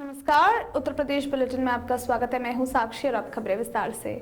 नमस्कार, उत्तर प्रदेश बुलेटिन में आपका स्वागत है। मैं हूं साक्षी और अब खबरें विस्तार से।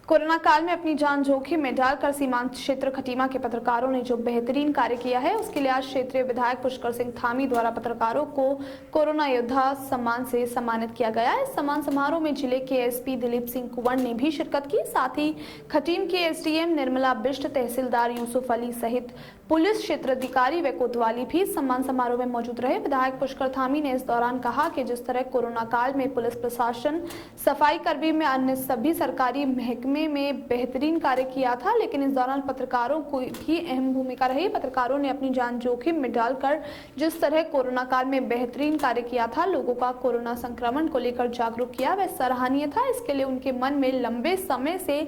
कोरोना काल में अपनी जान जोखिम में डालकर सीमांत क्षेत्र खटीमा के पत्रकारों ने जो बेहतरीन कार्य किया है, उसके लिए आज क्षेत्रीय विधायक पुष्कर सिंह धामी द्वारा पत्रकारों को कोरोना योद्धा सम्मान से सम्मानित किया गया। इस सम्मान समारोह में जिले के एसपी दिलीप सिंह कुंवर ने भी शिरकत की। साथ ही खटीम के एसडीएम निर्मला बिष्ट, तहसीलदार यूसुफ अली सहित पुलिस क्षेत्राधिकारी व कोतवाली भी सम्मान समारोह में मौजूद रहे। विधायक पुष्कर धामी ने इस दौरान कहा कि जिस तरह कोरोना काल में पुलिस प्रशासन, सफाई कर्मी में अन्य सभी सरकारी महकमे में बेहतरीन कार्य किया था, लेकिन इस दौरान पत्रकारों को भी अहम भूमिका रही। पत्रकारों ने अपनी जान जोखिम में डालकर जिस तरह कोरोना काल में बेहतरीन कार्य किया था, लोगों का कोरोना संक्रमण को लेकर जागरूक किया, वह सराहनीय था। इसके लिए उनके मन में लंबे समय से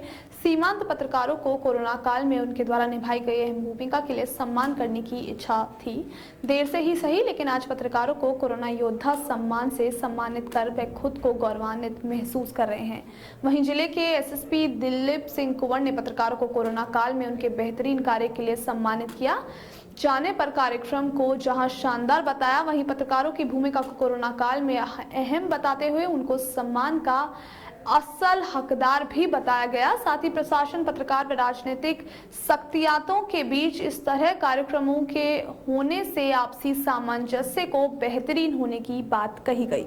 सीमांत पत्रकारों को कोरोना काल में उनके द्वारा निभाई गई अहम भूमिका के लिए सम्मान करने की इच्छा थी। देर से ही सही, लेकिन आज पत्रकारों को कोरोना योद्धा सम्मान से सम्मानित कर वे खुद को गौरवान्वित महसूस कर रहे हैं। वहीं जिले के एसएसपी दिलीप सिंह कुंवर ने पत्रकारों को कोरोना काल में उनके बेहतरीन कार्य के लिए सम्मानित किया जाने पर कार्यक्रम को जहां शानदार बताया, वहीं पत्रकारों की भूमिका को कोरोना काल में अहम बताते हुए उनको सम्मान का असल हकदार भी बताया गया। साथ ही प्रशासन, पत्रकार व राजनीतिक शख्सियतों के बीच इस तरह कार्यक्रमों के होने से आपसी सामंजस्य को बेहतरीन होने की बात कही गई।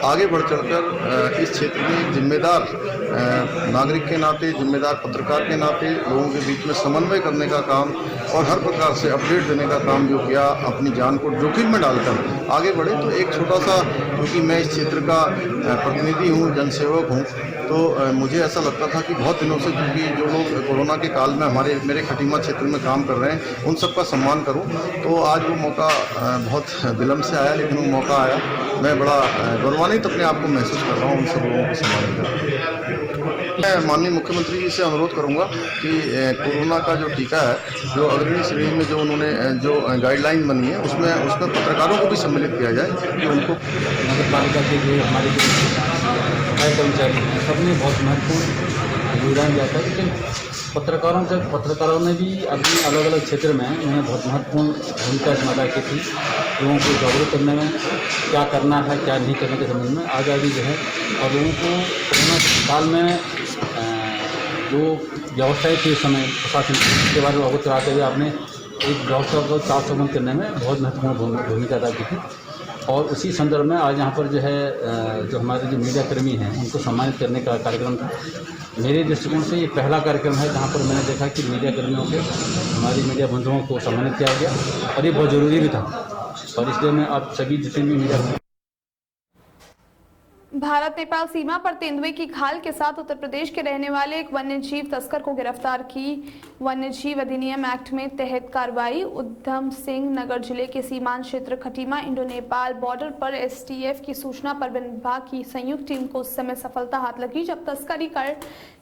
आगे बढ़ चढ़कर इस क्षेत्र में जिम्मेदार नागरिक के नाते, जिम्मेदार पत्रकार के नाते लोगों के बीच में समन्वय करने का काम और हर प्रकार से अपडेट देने का काम जो किया, अपनी जान को जोखिम में डालकर आगे बढ़े। तो एक छोटा सा, क्योंकि मैं इस क्षेत्र का प्रतिनिधि हूँ, जनसेवक हूँ, तो मुझे ऐसा लगता था कि बहुत दिनों से, क्योंकि जो लोग कोरोना के काल में मेरे खटीमा क्षेत्र में काम कर रहे हैं, उन सबका सम्मान करूं, तो आज वो मौका बहुत विलम्ब से आया, लेकिन वो मौका आया। मैं बड़ा गौरवान्वित अपने आप को महसूस कर रहा हूँ उन सब लोगों को सम्मानित कर। मैं माननीय मुख्यमंत्री जी से अनुरोध करूंगा कि कोरोना का जो टीका है, जो अग्रणी श्रेणी में जो उन्होंने जो गाइडलाइन बनी है, उसमें पत्रकारों को भी सम्मिलित किया जाए कि उनको नगर पालिका के लिए हमारे कर्मचारी हैं, सबने बहुत महत्वपूर्ण योगदान दिया था। लेकिन पत्रकारों ने भी अपनी अलग अलग क्षेत्र में उन्हें बहुत महत्वपूर्ण भूमिका अदा की थी। लोगों को जागरूक करने में, क्या करना है क्या नहीं करने के संबंध में आज़ादी जो है, और लोगों को कोरोना काल में जो व्यवसाय के समय प्रशासन के बारे में अवगत कराते हुए आपने एक व्यवस्था को चाक चौबंद करने में बहुत महत्वपूर्ण भूमिका अदा की थी। और उसी संदर्भ में आज यहाँ पर जो है, जो हमारे जो मीडिया कर्मी हैं, उनको सम्मानित करने का कार्यक्रम था। मेरे दृष्टिकोण से ये पहला कार्यक्रम है जहाँ पर मैंने देखा कि मीडिया कर्मियों के, हमारी मीडिया बंधुओं को सम्मानित किया गया, और ये बहुत ज़रूरी भी था। और इसलिए मैं आप सभी जितने भी मीडिया भारत नेपाल सीमा पर तेंदुए की खाल के साथ उत्तर प्रदेश के रहने वाले एक वन्य जीव तस्कर को गिरफ्तार की। वन्य जीव अधिनियम एक्ट में तहत कार्रवाई। उधम सिंह नगर जिले के सीमांत क्षेत्र खटीमा इंडो नेपाल बॉर्डर पर एसटीएफ की सूचना पर वन विभाग की संयुक्त टीम को उस समय सफलता हाथ लगी जब तस्करी कर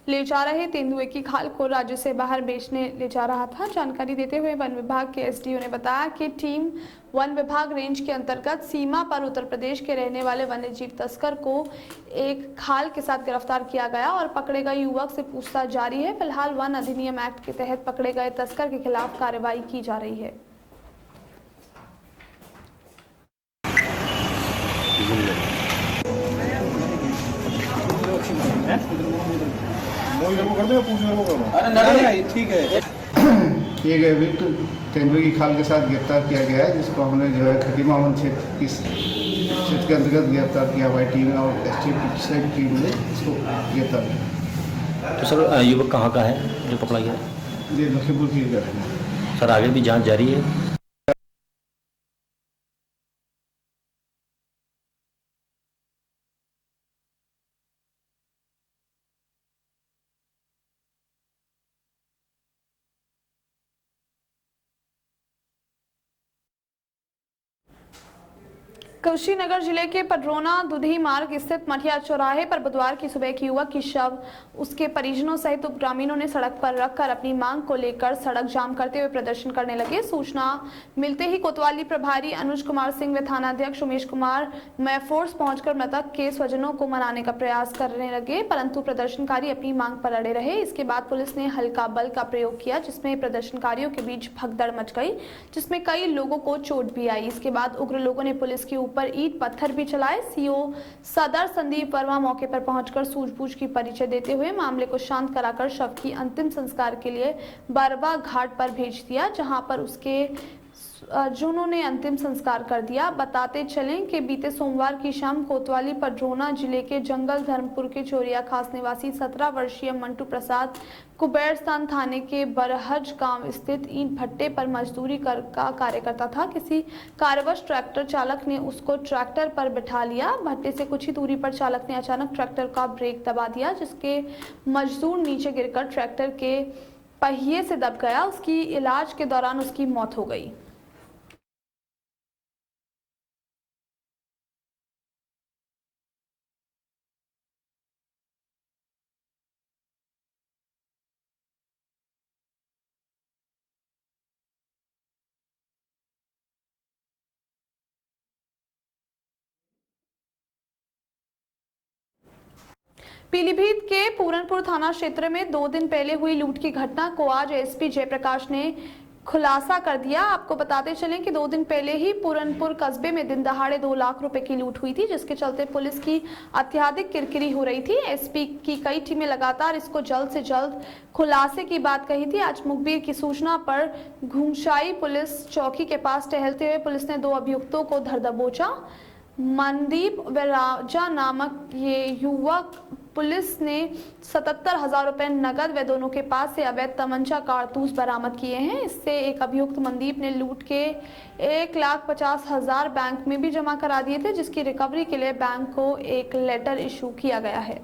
ले जा रहे तेंदुए की खाल को राज्य से बाहर बेचने ले जा रहा था। जानकारी देते हुए वन विभाग के एसडीओ ने बताया कि टीम वन विभाग रेंज के अंतर्गत सीमा पर उत्तर प्रदेश के रहने वाले वन्यजीव तस्कर को एक खाल के साथ गिरफ्तार किया गया और पकड़े गए युवक से पूछताछ जारी है। फिलहाल वन अधिनियम एक्ट के तहत पकड़े गए तस्कर के खिलाफ कार्रवाई की जा रही है। ठीक है। किए गए अभियुक्त तेंदुए की खाल के साथ गिरफ्तार किया गया है, जिसको हमने जो है खटीमा वन क्षेत्र के अंतर्गत गिरफ्तार किया हुआ टीम और एसटीएफ की टीम ने इसको गिरफ्तार किया। तो सर, युवक कहाँ का है जो पकड़ा गया? ये लखीमपुर की घटना है। सर, आगे भी जांच जारी है। कुशीनगर जिले के पडरौना दुधी मार्ग स्थित मठिया चौराहे पर बुधवार की सुबह एक युवक की शव उसके परिजनों सहित ग्रामीणों ने सड़क पर रखकर अपनी मांग को लेकर सड़क जाम करते हुए प्रदर्शन करने लगे। सूचना मिलते ही कोतवाली प्रभारी अनुज कुमार सिंह व थानाध्यक्ष उमेश कुमार मैफोर्स पहुंचकर मृतक के स्वजनों को मनाने का प्रयास करने लगे, परंतु प्रदर्शनकारी अपनी मांग पर अड़े रहे। इसके बाद पुलिस ने हल्का बल का प्रयोग किया, जिसमें प्रदर्शनकारियों के बीच भगदड़ मच गई, जिसमें कई लोगों को चोट भी आई। इसके बाद उग्र लोगों ने पुलिस के ऊपर ऊपर ईंट पत्थर भी चलाए। सीओ सदर संदीप वर्मा मौके पर पहुंचकर सूझबूझ की परिचय देते हुए मामले को शांत कराकर शव की अंतिम संस्कार के लिए बरवा घाट पर भेज दिया, जहां पर उसके जूनों ने अंतिम संस्कार कर दिया। बताते चलें कि बीते सोमवार की शाम कोतवाली पडरौना जिले के जंगल धर्मपुर के चोरिया खास निवासी 17 वर्षीय मंटू प्रसाद कुबेरस्तान थाने के बरहज गांव स्थित ईंट भट्टे पर मजदूरी का कार्य करता था। किसी कारणवश ट्रैक्टर चालक ने उसको ट्रैक्टर पर बिठा लिया। भट्टे से कुछ ही दूरी पर चालक ने अचानक ट्रैक्टर का ब्रेक दबा दिया, जिसके मजदूर नीचे गिरकर ट्रैक्टर के पहिए से दब गया। उसकी इलाज के दौरान उसकी मौत हो गई। पीलीभीत के पूरनपुर थाना क्षेत्र में 2 दिन पहले हुई लूट की घटना को आज एसपी जयप्रकाश ने खुलासा कर दिया। आपको बताते चलें कि 2 दिन पहले ही पूरनपुर कस्बे में दिन दहाड़े 2 लाख रुपए की लूट हुई थी, जिसके चलते पुलिस की अत्यधिक किरकिरी हो रही थी। एसपी की कई टीमें लगातार इसको जल्द से जल्द खुलासे की बात कही थी। आज मुखबिर की सूचना पर घुंगशाई पुलिस चौकी के पास टहलते हुए पुलिस ने 2 अभियुक्तों को धर दबोचा। मनदीप व राजा नामक ये युवक पुलिस ने 77,000 रुपए नगद व दोनों के पास से अवैध तमंचा कारतूस बरामद किए हैं। इससे एक अभियुक्त मनदीप ने लूट के 1,50,000 बैंक में भी जमा करा दिए थे, जिसकी रिकवरी के लिए बैंक को एक लेटर इशू किया गया है।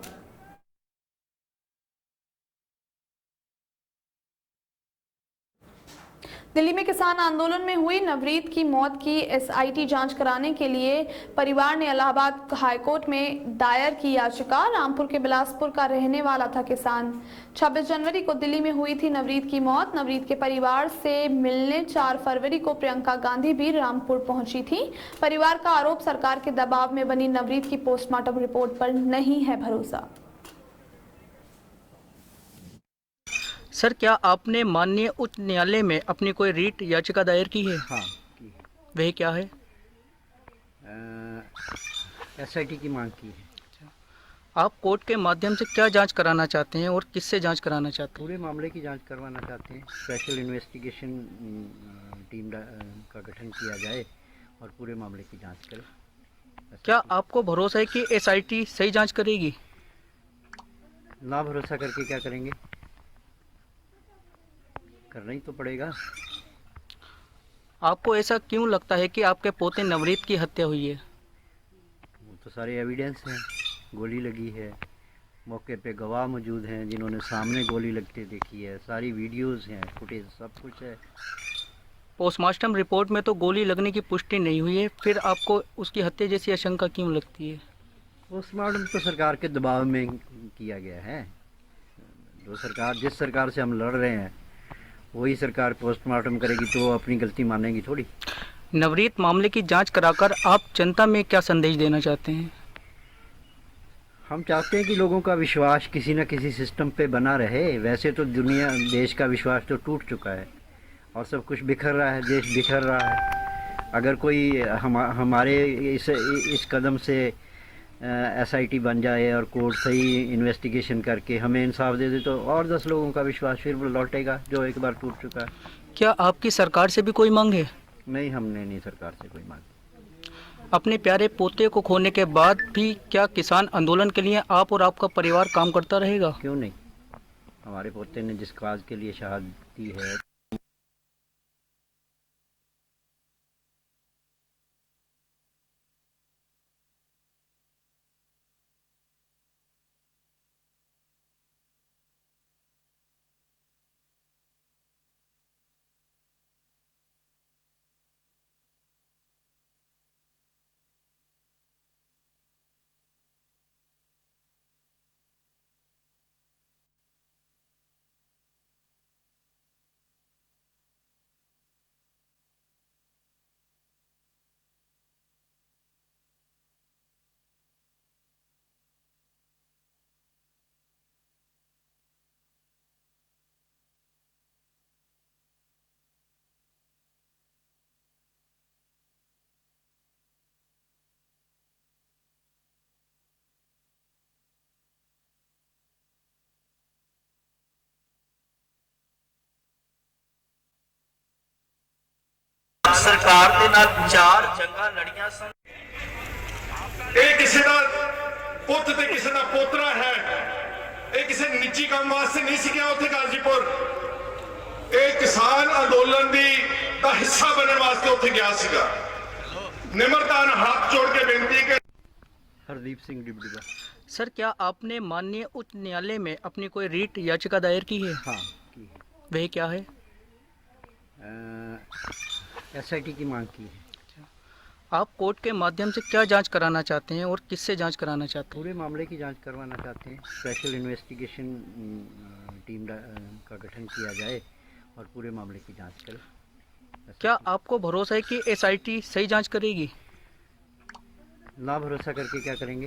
दिल्ली में किसान आंदोलन में हुई नवरीत की मौत की एसआईटी जांच कराने के लिए परिवार ने इलाहाबाद हाईकोर्ट में दायर की याचिका। रामपुर के बिलासपुर का रहने वाला था किसान। 26 जनवरी को दिल्ली में हुई थी नवरीत की मौत। नवरीत के परिवार से मिलने 4 फरवरी को प्रियंका गांधी भी रामपुर पहुंची थी। परिवार का आरोप सरकार के दबाव में बनी नवरीत की पोस्टमार्टम रिपोर्ट पर नहीं है भरोसा। सर, क्या आपने माननीय उच्च न्यायालय में अपनी कोई रीट याचिका दायर की है? हाँ की है। वह क्या है? एसआईटी की मांग की है। आप कोर्ट के माध्यम से क्या जांच कराना चाहते हैं और किससे जांच कराना चाहते हैं? पूरे मामले की जांच करवाना चाहते हैं। स्पेशल इन्वेस्टिगेशन टीम का गठन किया जाए और पूरे मामले की जांच करें। क्या आपको भरोसा है कि एसआईटी सही जांच करेगी? ना भरोसा करके क्या करेंगे, करना ही तो पड़ेगा। आपको ऐसा क्यों लगता है कि आपके पोते नवरीत की हत्या हुई है? वो तो सारे एविडेंस हैं, गोली लगी है, मौके पे गवाह मौजूद हैं जिन्होंने सामने गोली लगते देखी है, सारी वीडियोस हैं, फुटेज सब कुछ है। पोस्टमार्टम रिपोर्ट में तो गोली लगने की पुष्टि नहीं हुई है, फिर आपको उसकी हत्या जैसी आशंका क्यों लगती है? पोस्टमार्टम तो सरकार के दबाव में किया गया है। जिस सरकार से हम लड़ रहे हैं वही सरकार पोस्टमार्टम करेगी तो वो अपनी गलती मानेगी थोड़ी। नवरीत मामले की जांच कराकर आप जनता में क्या संदेश देना चाहते हैं? हम चाहते हैं कि लोगों का विश्वास किसी न किसी सिस्टम पे बना रहे। वैसे तो देश का विश्वास तो टूट चुका है और सब कुछ बिखर रहा है, देश बिखर रहा है। अगर कोई हमारे इस कदम से एसआईटी बन जाए और कोर्ट सही इन्वेस्टिगेशन करके हमें इंसाफ दे दे तो और 10 लोगों का विश्वास फिर लौटेगा जो एक बार टूट चुका है। क्या आपकी सरकार से भी कोई मांग है? नहीं, हमने नहीं सरकार से कोई मांग। अपने प्यारे पोते को खोने के बाद भी क्या किसान आंदोलन के लिए आप और आपका परिवार काम करता रहेगा? क्यों नहीं, हमारे पोते ने जिस काज के लिए शहादत दी है ਸਰਕਾਰ ਦੇ ਨਾਲ 4 ਜੰਗਾਂ ਲੜੀਆਂ ਸਨ। ਇਹ ਕਿਸੇ ਦਾ ਪੁੱਤ ਤੇ ਕਿਸੇ ਦਾ ਪੋਤਰਾ ਹੈ। ਇਹ ਕਿਸੇ ਨਿੱਜੀ ਕੰਮ ਵਾਸਤੇ ਨਹੀਂ ਸੀ ਗਿਆ ਉੱਥੇ ਗਾਜ਼ੀਪੁਰ। ਇਹ ਕਿਸਾਨ ਅੰਦੋਲਨ ਦਾ ਹਿੱਸਾ ਬਣਨ ਵਾਸਤੇ ਉੱਥੇ ਗਿਆ ਸੀਗਾ। ਨਿਮਰਤਾ ਨਾਲ ਹੱਥ ਜੋੜ ਕੇ ਬੇਨਤੀ ਕਿ हरदीप सिंह डिबडीबा। सर, क्या आपने माननीय उच्च न्यायालय में अपनी कोई रीट याचिका दायर की है? हाँ की है। वह क्या है? SIT की मांग की है। आप कोर्ट के माध्यम से क्या जांच कराना चाहते हैं और किससे जांच कराना चाहते हैं? पूरे मामले की जांच करवाना चाहते हैं। स्पेशल इन्वेस्टिगेशन टीम का गठन किया जाए और पूरे मामले की जांच करें। क्या आपको भरोसा है कि SIT सही जांच करेगी? ना भरोसा करके क्या करेंगे,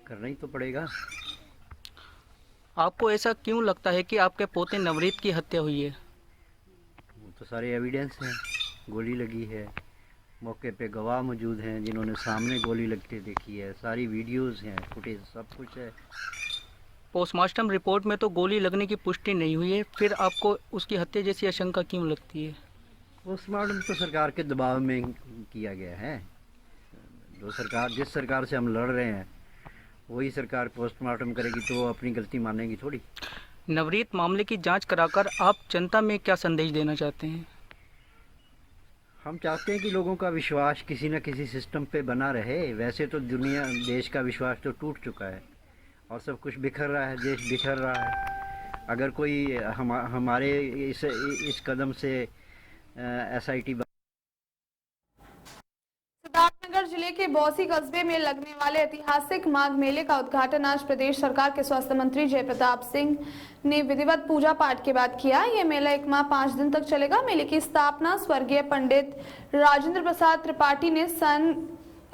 करना ही तो पड़ेगा। आपको ऐसा क्यों लगता है कि आपके पोते नवरीत की हत्या हुई है? वो तो सारे एविडेंस हैं, गोली लगी है, मौके पे गवाह मौजूद हैं जिन्होंने सामने गोली लगते देखी है, सारी वीडियोस हैं, फुटेज सब कुछ है। पोस्टमार्टम रिपोर्ट में तो गोली लगने की पुष्टि नहीं हुई है, फिर आपको उसकी हत्या जैसी आशंका क्यों लगती है? पोस्टमार्टम तो सरकार के दबाव में किया गया है। जिस सरकार से हम लड़ रहे हैं वही सरकार पोस्टमार्टम करेगी तो वो अपनी गलती मानेगी थोड़ी। नवरीत मामले की जांच कराकर आप जनता में क्या संदेश देना चाहते हैं? हम चाहते हैं कि लोगों का विश्वास किसी न किसी सिस्टम पे बना रहे। वैसे तो देश का विश्वास तो टूट चुका है और सब कुछ बिखर रहा है, देश बिखर रहा है। अगर कोई हमारे इस कदम से SIT सिद्धार्थनगर जिले के बौसी कस्बे में लगने वाले ऐतिहासिक माघ मेले का उद्घाटन आज प्रदेश सरकार के स्वास्थ्य मंत्री जय प्रताप सिंह ने विधिवत पूजा पाठ के बाद किया। यह मेला 1 माह 5 दिन तक चलेगा। मेले की स्थापना स्वर्गीय पंडित राजेंद्र प्रसाद त्रिपाठी ने सन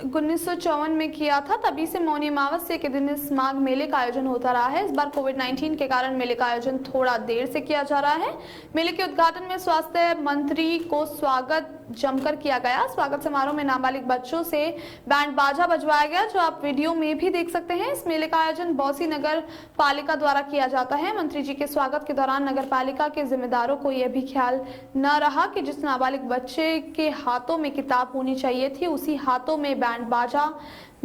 1954 में किया था। तभी से मौनी अमावस्या के दिन इस माघ मेले का आयोजन होता रहा है। इस बार कोविड-19 के कारण मेले का आयोजन थोड़ा देर से किया जा रहा है। मेले के उद्घाटन में स्वास्थ्य मंत्री को स्वागत जमकर किया गया। स्वागत समारोह में नाबालिग बच्चों से बैंड बाजा बजवाया गया, जो आप वीडियो में भी देख सकते हैं। इस मेले का आयोजन बौसी नगर पालिका द्वारा किया जाता है। मंत्री जी के स्वागत के दौरान नगर पालिका के जिम्मेदारों को यह भी ख्याल न रहा कि जिस नाबालिग बच्चे के हाथों में किताब होनी चाहिए थी, उसी हाथों में बैंड बाजा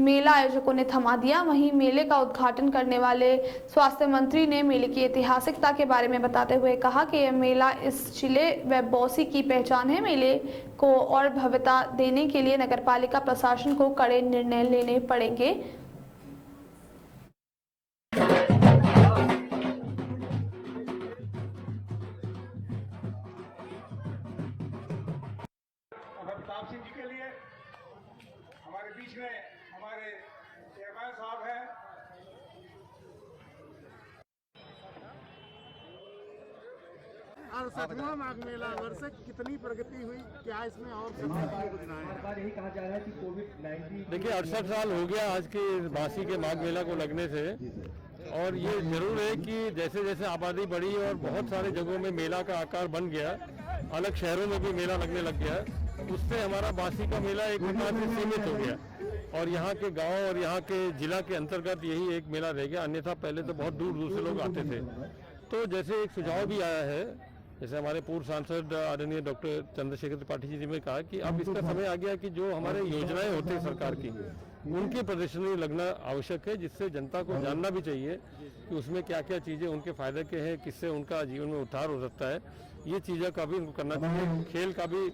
मेला आयोजकों ने थमा दिया। वहीं मेले का उद्घाटन करने वाले स्वास्थ्य मंत्री ने मेले की ऐतिहासिकता के बारे में बताते हुए कहा कि यह मेला इस जिले व बौसी की पहचान है। मेले को और भव्यता देने के लिए नगरपालिका प्रशासन को कड़े निर्णय लेने पड़ेंगे। प्रताप सिंह जी के लिए हमारे बीच में हमारे चेयरमैन साहब हैं। और 7वां माघ मेला वर्ष कितनी प्रगति हुई, क्या इसमें और यही कहा जा रहा है कि कोविड-19 देखिए 68 साल हो गया आज के बासी के माघ मेला को लगने से, और ये जरूर है कि जैसे जैसे आबादी बढ़ी और बहुत सारे जगहों में मेला का आकार बन गया, अलग शहरों में भी मेला लगने लग गया, उससे हमारा बासी का मेला एक प्रकार से सीमित हो गया और यहाँ के गांव और यहाँ के जिला के अंतर्गत यही एक मेला रह गया। अन्यथा पहले तो बहुत दूर दूर से लोग आते थे। तो जैसे एक सुझाव भी आया है, जैसे हमारे पूर्व सांसद आदरणीय डॉक्टर चंद्रशेखर त्रिपाठी जी ने कहा कि अब इसका समय आ गया कि जो हमारे योजनाएं होती है सरकार की, उनकी प्रदर्शनी लगना आवश्यक है, जिससे जनता को जानना भी चाहिए कि उसमें क्या क्या चीज़ें उनके फायदे के हैं, किससे उनका जीवन में उद्धार हो सकता है। ये चीज़ें का भी उनको करना चाहिए। खेल का भी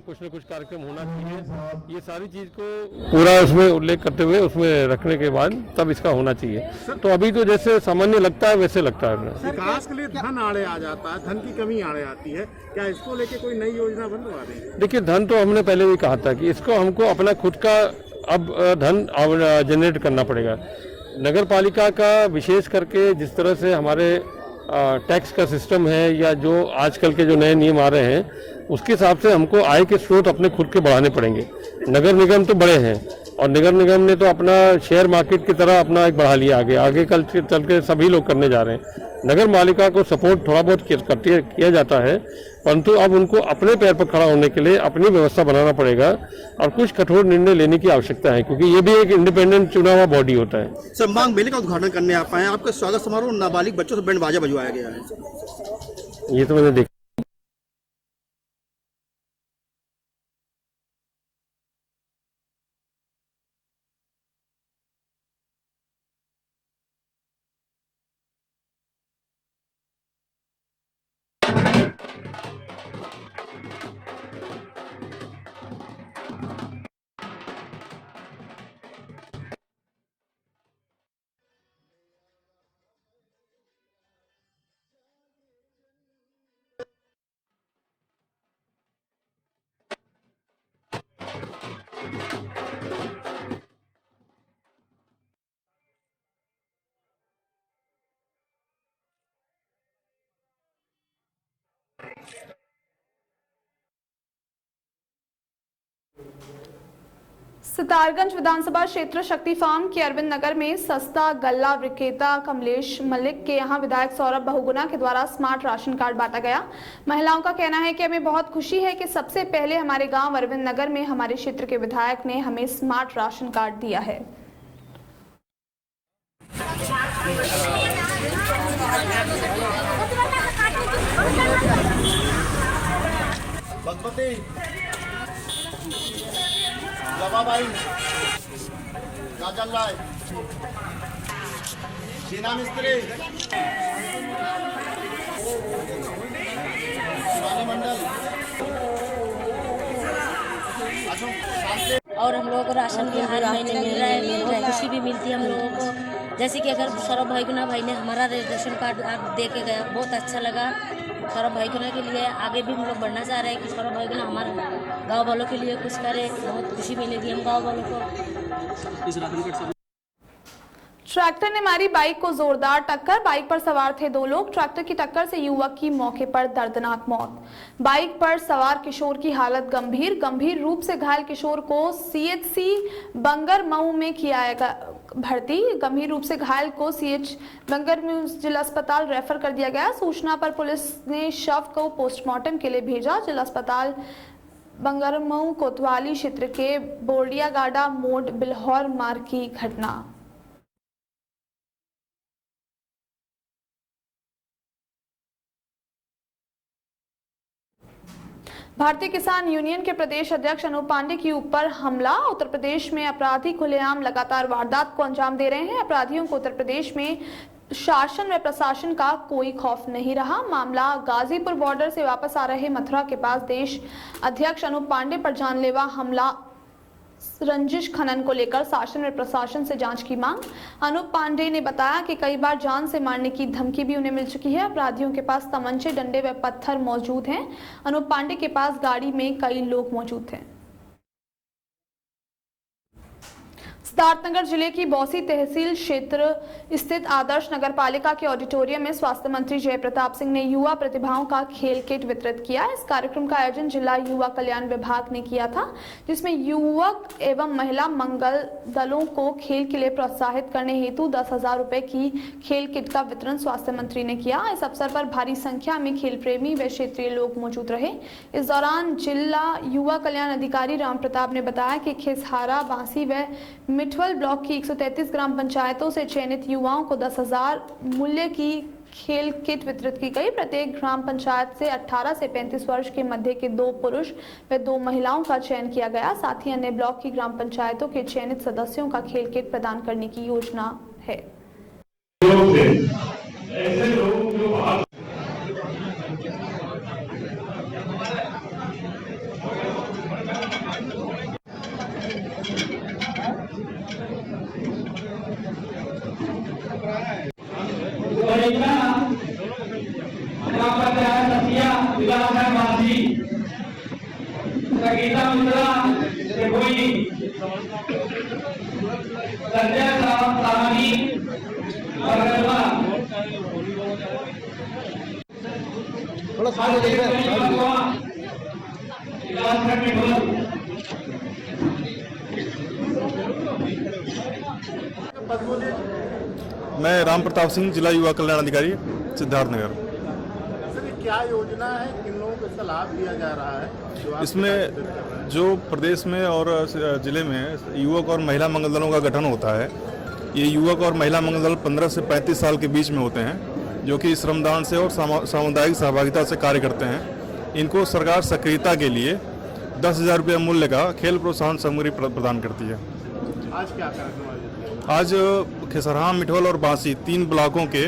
कुछ न कुछ कार्यक्रम होना चाहिए। ये सारी चीज़ को पूरा उसमें उल्लेख करते हुए उसमें रखने के बाद तब इसका होना चाहिए। तो अभी तो जैसे सामान्य लगता है वैसे लगता है। विकास के लिए धन आड़े आ जाता है, धन की कमी आड़े आती है, क्या इसको लेके कोई नई योजना बनवा रही है? देखिए, धन तो हमने पहले भी कहा था कि इसको हमको अपना खुद का अब धन जनरेट करना पड़ेगा। नगर पालिका का विशेष करके जिस तरह से हमारे टैक्स का सिस्टम है या जो आजकल के जो नए नियम आ रहे हैं, उसके हिसाब से हमको आय के स्रोत अपने खुद के बढ़ाने पड़ेंगे। नगर निगम तो बड़े हैं और नगर निगम ने तो अपना शेयर मार्केट की तरह अपना एक बढ़ा लिया, आगे कल चल के सभी लोग करने जा रहे हैं। नगर पालिका को सपोर्ट थोड़ा बहुत किया जाता है, परंतु अब उनको अपने पैर पर खड़ा होने के लिए अपनी व्यवस्था बनाना पड़ेगा और कुछ कठोर निर्णय लेने की आवश्यकता है, क्योंकि ये भी एक इंडिपेंडेंट चुना हुआ बॉडी होता है। सर, माघ मेले का उद्घाटन करने आप आए, आपका स्वागत समारोह नाबालिग बच्चों से बैंड बाजा बजवाया गया है। ये तो मैंने देखा। सितारगंज विधानसभा क्षेत्र शक्ति फार्म के अरविंद नगर में सस्ता गल्ला विक्रेता कमलेश मलिक के यहां विधायक सौरभ बहुगुणा के द्वारा स्मार्ट राशन कार्ड बांटा गया। महिलाओं का कहना है कि हमें बहुत खुशी है कि सबसे पहले हमारे गांव अरविंद नगर में हमारे क्षेत्र के विधायक ने हमें स्मार्ट राशन कार्ड दिया है। भाई क्या चल रहा है? सीना मिस्त्री मंडल और हम लोगों को राशन भी हर महीने मिल रहा है और खुशी भी मिलती है हम लोगों को। जैसे कि अगर सौरभ भाईगुना भाई ने हमारा राशन कार्ड दे के गया, बहुत अच्छा लगा। सौरभ भाईगुना के लिए आगे भी हम लोग बढ़ना चाह रहे हैं कि सौरभ भाईगुना हमारे गांव वालों के लिए कुछ करे, बहुत खुशी मिलेगी हम गांव वालों को। इस राशन कार्ड से ट्रैक्टर ने मारी बाइक को जोरदार टक्कर। बाइक पर सवार थे 2 लोग। ट्रैक्टर की टक्कर से युवक की मौके पर दर्दनाक मौत। बाइक पर सवार किशोर की हालत गंभीर रूप से घायल किशोर को सीएचसी बंगरमऊ में किया भर्ती। गंभीर रूप से घायल को सीएच बंगरमऊ जिला अस्पताल रेफर कर दिया गया। सूचना पर पुलिस ने शव को पोस्टमार्टम के लिए भेजा। जिला अस्पताल बंगरमऊ कोतवाली क्षेत्र के बोर्डियागाडा मोड़ बिल्हौर मार्ग की घटना। भारतीय किसान यूनियन के प्रदेश अध्यक्ष अनूप पांडे के ऊपर हमला। उत्तर प्रदेश में अपराधी खुलेआम लगातार वारदात को अंजाम दे रहे हैं। अपराधियों को उत्तर प्रदेश में शासन व प्रशासन का कोई खौफ नहीं रहा। मामला गाजीपुर बॉर्डर से वापस आ रहे मथुरा के पास देश अध्यक्ष अनूप पांडे पर जानलेवा हमला रंजिश खनन को लेकर शासन व प्रशासन से जांच की मांग। अनूप पांडे ने बताया कि कई बार जान से मारने की धमकी भी उन्हें मिल चुकी है। अपराधियों के पास तमंचे, डंडे व पत्थर मौजूद हैं। अनूप पांडे के पास गाड़ी में कई लोग मौजूद थे। सिद्धार्थनगर जिले की बौसी तहसील क्षेत्र स्थित आदर्श नगर पालिका के ऑडिटोरियम में स्वास्थ्य मंत्री जय प्रताप सिंह ने युवा प्रतिभाओं का खेल किट वितरित किया। इस कार्यक्रम का आयोजन जिला युवा कल्याण विभाग ने किया था, जिसमें युवक एवं महिला मंगल दलों को खेल के लिए प्रोत्साहित करने हेतु 10,000 रुपए की खेल किट का वितरण स्वास्थ्य मंत्री ने किया। इस अवसर पर भारी संख्या में खेल प्रेमी व क्षेत्रीय लोग मौजूद रहे। इस दौरान जिला युवा कल्याण अधिकारी राम प्रताप ने बताया कि खिसहारा, बांसी व मिठवल ब्लॉक की 133 ग्राम पंचायतों से चयनित युवाओं को 10,000 मूल्य की खेल किट वितरित की गई। प्रत्येक ग्राम पंचायत से 18 से 35 वर्ष के मध्य के 2 पुरुष व 2 महिलाओं का चयन किया गया। साथ ही अन्य ब्लॉक की ग्राम पंचायतों के चयनित सदस्यों का खेल किट प्रदान करने की योजना है। मैं राम प्रताप सिंह, जिला युवा कल्याण अधिकारी, सिद्धार्थनगर। सर, क्या योजना है, किन लोगों को इसका लाभ दिया जा रहा है? इसमें जो प्रदेश में और जिले में युवक और महिला मंगल दलों का गठन होता है, ये युवक और महिला मंगल दल 15 से 35 साल के बीच में होते हैं, जो कि श्रमदान से और सामुदायिक सहभागिता से कार्य करते हैं। इनको सरकार सक्रियता के लिए 10,000 रुपये मूल्य का खेल प्रोत्साहन सामग्री प्रदान करती है। आज क्या कार्यक्रम है? आज खिसरहा, मिठवल और बांसी 3 ब्लॉकों के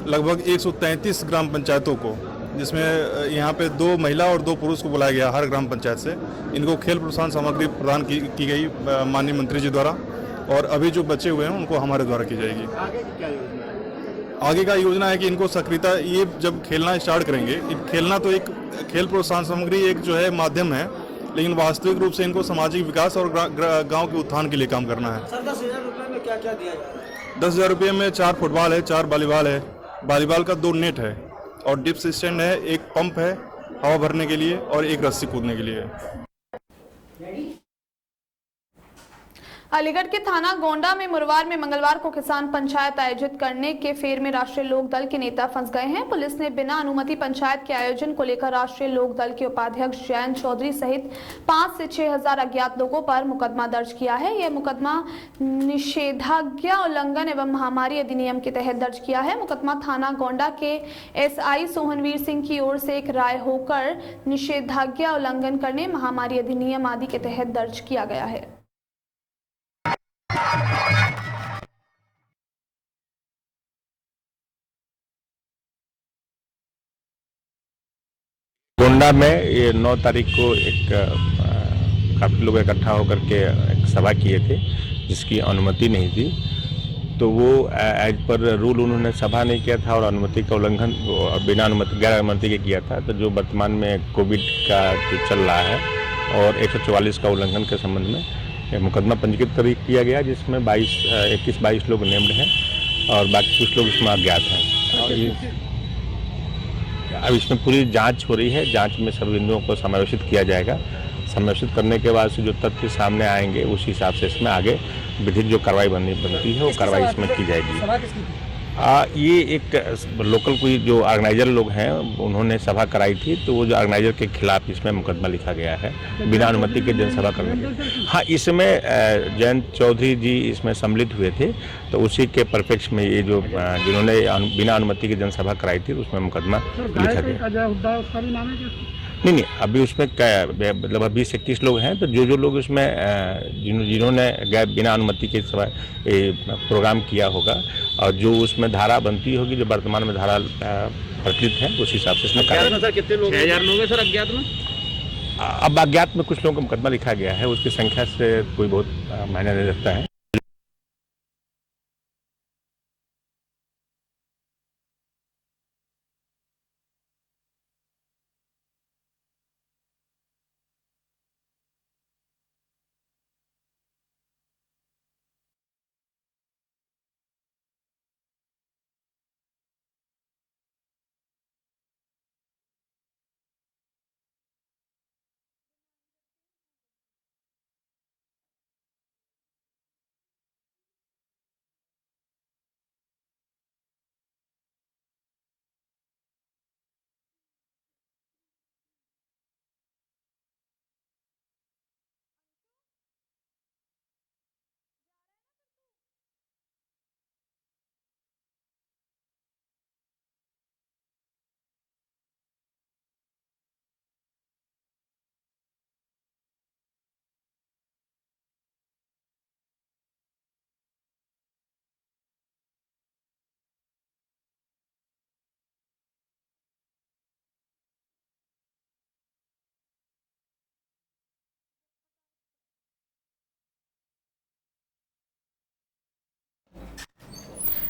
लगभग 133 ग्राम पंचायतों को, जिसमें यहाँ पे 2 महिला और 2 पुरुष को बुलाया गया हर ग्राम पंचायत से, इनको खेल प्रोत्साहन सामग्री प्रदान की गई माननीय मंत्री जी द्वारा, और अभी जो बचे हुए हैं उनको हमारे द्वारा की जाएगी। आगे की क्या योजना है? आगे का योजना है कि इनको सक्रियता, ये जब खेलना स्टार्ट करेंगे, खेलना तो एक खेल प्रोत्साहन सामग्री एक जो है माध्यम है, लेकिन वास्तविक रूप से इनको सामाजिक विकास और गांव के उत्थान के लिए काम करना है। सर, 10,000 रुपये में क्या क्या दिया जाए? 10,000 रुपये में 4 फुटबॉल है, 4 वॉलीबॉल है, वॉलीबॉल का 2 नेट है और डिप्स स्टैंड है, 1 पंप है हवा भरने के लिए और एक रस्सी कूदने के लिए। अलीगढ़ के थाना गोंडा में मुरवार में मंगलवार को किसान पंचायत आयोजित करने के फेर में राष्ट्रीय लोक दल के नेता फंस गए हैं। पुलिस ने बिना अनुमति पंचायत के आयोजन को लेकर राष्ट्रीय लोक दल के उपाध्यक्ष जयंत चौधरी सहित 5 से 6 हजार अज्ञात लोगों पर मुकदमा दर्ज किया है। यह मुकदमा निषेधाज्ञा उल्लंघन एवं महामारी अधिनियम के तहत दर्ज किया है। मुकदमा थाना गोंडा के एसआई सोहनवीर सिंह की ओर से एक राय होकर निषेधाज्ञा उल्लंघन करने, महामारी अधिनियम आदि के तहत दर्ज किया गया है। गोंडा में ये 9 तारीख को एक काफ़ी लोग इकट्ठा होकर के एक सभा किए थे जिसकी अनुमति नहीं थी। तो वो एज पर रूल उन्होंने सभा नहीं किया था और अनुमति का उल्लंघन बिना अनुमति गैर अनुमति के किया था। तो जो वर्तमान में कोविड का जो चल रहा है और 144 का उल्लंघन के संबंध में मुकदमा पंजीकृत किया गया, जिसमें 21-22 लोग नेम्ड हैं और बाकी कुछ लोग इसमें अज्ञात हैं। अब इसमें पूरी जांच हो रही है। जांच में सभी बिंदुओं को समावेशित किया जाएगा। समावेशित करने के बाद से जो तथ्य सामने आएंगे उस हिसाब से इसमें आगे विधिक जो कार्रवाई बनती है वो कार्रवाई इसमें की जाएगी। ये एक लोकल कोई जो ऑर्गेनाइजर लोग हैं उन्होंने सभा कराई थी, तो वो जो ऑर्गेनाइजर के खिलाफ इसमें मुकदमा लिखा गया है बिना अनुमति के जनसभा करने के। हाँ, इसमें जयंत चौधरी जी इसमें सम्मिलित हुए थे, तो उसी के परिप्रेक्ष्य में ये जो जिन्होंने बिना अनुमति की जनसभा कराई थी उसमें मुकदमा लिखा गया। नहीं, अभी उसमें मतलब 20-21 लोग हैं। तो जो लोग उसमें जिन्होंने बिना अनुमति के प्रोग्राम किया होगा और जो उसमें धारा बनती होगी, जो वर्तमान में धारा प्रचलित है, उस हिसाब से इसमें कितने लोग 6000 लोग हैं सर अज्ञात में? अब अज्ञात में कुछ लोगों का मुकदमा लिखा गया है, उसकी संख्या से कोई बहुत मायने नहीं रखता है।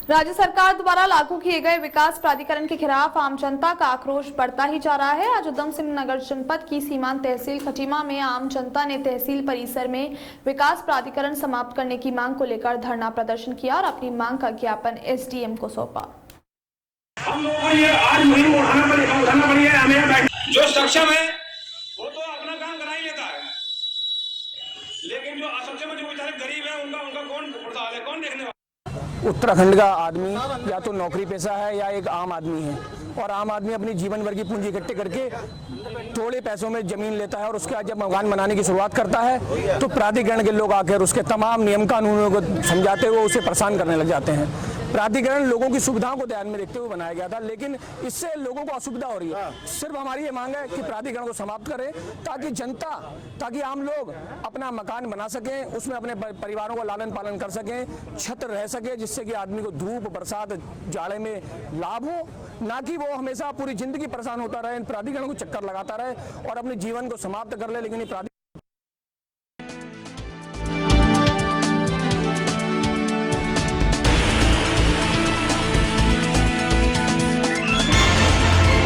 राज्य सरकार द्वारा लागू किए गए विकास प्राधिकरण के खिलाफ आम जनता का आक्रोश बढ़ता ही जा रहा है। आज उधम सिंह नगर जनपद की सीमांत तहसील खटीमा में आम जनता ने तहसील परिसर में विकास प्राधिकरण समाप्त करने की मांग को लेकर धरना प्रदर्शन किया और अपनी मांग का ज्ञापन एसडीएम को सौंपा। हम लोगों को ये आज मुहिम उठाना पड़ी है। हमें जो सक्षम है वो तो अपना काम करा ही लेता है, लेकिन जो असक्षम है, जो बेचारे गरीब है, उनका कौन पड़ताल है, कौन देखने वाला? उत्तराखंड का आदमी या तो नौकरी पेशा है या एक आम आदमी है, और आम आदमी अपनी जीवन भर की पूंजी इकट्ठे करके थोड़े पैसों में जमीन लेता है और उसके बाद जब मकान बनाने की शुरुआत करता है तो प्राधिकरण के लोग आकर उसके तमाम नियम कानूनों को समझाते हुए उसे परेशान करने लग जाते हैं। प्राधिकरण लोगों की सुविधाओं को ध्यान में रखते हुए बनाया गया था, लेकिन इससे लोगों को असुविधा हो रही है। सिर्फ हमारी ये मांग है कि प्राधिकरण को समाप्त करें ताकि जनता, ताकि आम लोग अपना मकान बना सकें, उसमें अपने परिवारों को लालन पालन कर सकें, छत रह सके, जिससे कि आदमी को धूप बरसात जाड़े में लाभ हो, ना कि वो हमेशा पूरी जिंदगी परेशान होता रहे, प्राधिकरण को चक्कर लगाता रहे और अपने जीवन को समाप्त कर ले। लेकिन ये प्राधिकरण